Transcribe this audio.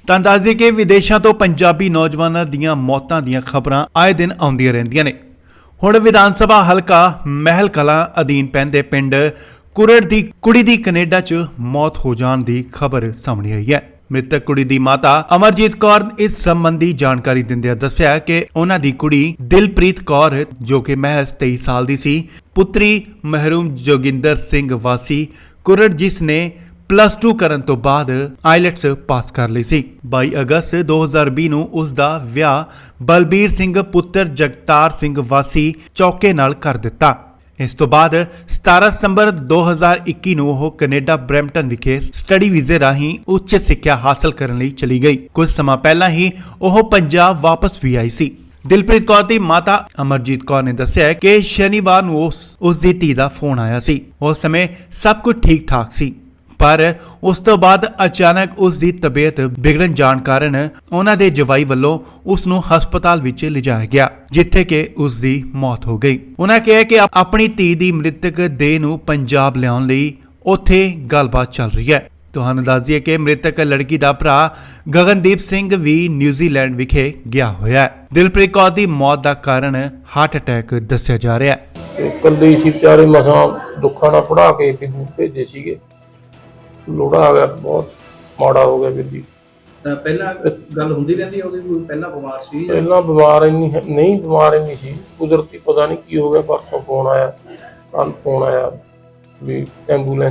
ਤਾਂ ਦੱਸ ਦਈਏ ਕਿ ਵਿਦੇਸ਼ਾਂ ਤੋਂ ਪੰਜਾਬੀ ਨੌਜਵਾਨਾਂ ਦੀਆਂ ਮੌਤਾਂ ਦੀਆਂ ਖਬਰਾਂ ਆਏ ਦਿਨ ਆਉਂਦੀਆਂ ਰਹਿੰਦੀਆਂ ਨੇ। ਹੁਣ ਵਿਧਾਨ ਸਭਾ ਹਲਕਾ ਮਹਿਲ ਕਲਾਂ ਅਧੀਨ ਪੈਂਦੇ ਪਿੰਡ ਕੁਰੜ ਦੀ ਕੁੜੀ ਦੀ ਕੈਨੇਡਾ 'ਚ ਮੌਤ ਹੋ ਜਾਣ ਦੀ ਖਬਰ ਸਾਹਮਣੇ ਆਈ ਹੈ। ਮ੍ਰਿਤਕ ਕੁੜੀ ਦੀ ਮਾਤਾ ਅਮਰਜੀਤ ਕੌਰ ਇਸ ਸੰਬੰਧੀ ਜਾਣਕਾਰੀ ਦਿੰਦਿਆਂ ਦੱਸਿਆ ਕਿ ਉਹਨਾਂ ਦੀ ਕੁੜੀ ਦਿਲਪ੍ਰੀਤ ਕੌਰ ਜੋ ਕਿ ਮਹਿਜ਼ 23 ਸਾਲ ਦੀ ਸੀ, ਪੁੱਤਰੀ ਮਹਿਰੂਮ ਜੋਗਿੰਦਰ ਸਿੰਘ ਵਾਸੀ ਕੁਰੜ, ਜਿਸ ਨੇ +2 ਕਰਨ ਤੋਂ ਬਾਅਦ ਆਈਲੈਟਸ ਪਾਸ ਕਰ ਲਈ ਸੀ। 22 ਅਗਸਤ 2020 ਨੂੰ ਉਸ ਦਾ ਵਿਆਹ ਬਲਬੀਰ ਸਿੰਘ ਪੁੱਤਰ ਜਗਤਾਰ ਸਿੰਘ ਵਾਸੀ ਚੌਕੇ ਨਾਲ ਕਰ ਦਿੱਤਾ। ਇਸ ਤੋਂ ਬਾਅਦ 17 ਸਤੰਬਰ 2021 ਨੂੰ ਉਹ ਕੈਨੇਡਾ ਬਰੈਂਪਟਨ ਵਿਖੇ ਸਟੱਡੀ ਵੀਜ਼ੇ ਰਾਹੀਂ ਉੱਚ ਸਿੱਖਿਆ ਹਾਸਲ ਕਰਨ ਲਈ ਚਲੀ ਗਈ। ਕੁਝ ਸਮਾਂ ਪਹਿਲਾਂ ਹੀ ਉਹ ਪੰਜਾਬ ਵਾਪਸ ਵੀ ਆਈ ਸੀ। ਦਿਲਪ੍ਰੀਤ ਕੌਰ ਦੀ ਮਾਤਾ ਅਮਰਜੀਤ ਕੌਰ ਨੇ ਦੱਸਿਆ ਕਿ ਸ਼ਨੀਵਾਰ ਨੂੰ ਉਸ ਦੀ ਧੀ ਦਾ ਫੋਨ ਆਇਆ ਸੀ। ਉਸ ਸਮੇਂ ਸਭ ਕੁਝ ਠੀਕ ਠਾਕ ਸੀ, ਪਰ ਉਸ ਤੋਂ ਬਾਅਦ ਅਚਾਨਕ ਉਸ ਦੀ ਤਬੀਅਤ ਵਿਗੜਨ ਜਾਣ ਕਾਰਨ ਉਹਨਾਂ ਦੇ ਜਵਾਈ ਵੱਲੋਂ ਉਸ ਨੂੰ ਹਸਪਤਾਲ ਵਿੱਚ ਲਿਜਾਇਆ ਗਿਆ, ਜਿੱਥੇ ਕਿ ਉਸ ਦੀ ਮੌਤ ਹੋ ਗਈ। ਉਹਨਾਂ ਕਿਹਾ ਕਿ ਆਪਣੀ ਧੀ ਦੀ ਮ੍ਰਿਤਕ ਦੇਹ ਨੂੰ ਪੰਜਾਬ ਲਿਆਉਣ ਲਈ ਉੱਥੇ ਗੱਲਬਾਤ ਚੱਲ ਰਹੀ ਹੈ। ਤੁਹਾਨੂੰ ਦੱਸ ਦਈਏ ਕਿ ਮ੍ਰਿਤਕ ਲੜਕੀ ਦਾ ਭਰਾ ਗਗਨਦੀਪ ਸਿੰਘ ਵੀ ਨਿਊਜ਼ੀਲੈਂਡ ਵਿਖੇ ਗਿਆ ਹੋਇਆ ਹੈ। ਦਿਲਪ੍ਰੀਤ ਕੌਰ ਦੀ ਮੌਤ ਦਾ ਕਾਰਨ ਹਾਰਟ ਅਟੈਕ ਦੱਸਿਆ ਜਾ ਰਿਹਾ ਹੈ। ਇਕੱਲੇ ਸੀ ਵਿਚਾਰੇ, ਮਸਾਂ ਦੁੱਖਾਂ ਨਾਲ ਪੜਾ ਕੇ ਪਿੰਡ ਭੇਜੇ ਸੀਗੇ। ਲੋੜਾ ਆ ਗਿਆ, ਬਹੁਤ ਮਾੜਾ ਹੋ ਗਿਆ ਵੀਰ ਜੀ। ਪਹਿਲਾਂ ਗੱਲ ਹੁੰਦੀ ਰਹਿੰਦੀ ਹੈ ਉਹਦੀ, ਪਹਿਲਾਂ ਬਿਮਾਰ ਸੀ? ਪਹਿਲਾਂ ਬਿਮਾਰ ਨਹੀਂ ਬਿਮਾਰ ਇੰਨੀ ਸੀ, ਕੁਦਰਤੀ ਪਤਾ ਨਹੀਂ ਕੀ ਹੋ ਗਿਆ। ਪਰਸੋਂ ਫੋਨ ਆਇਆ, ਕੱਲ ਫੋਨ ਆਇਆ ਵੀ ਐਂਬੂਲੈਂਸ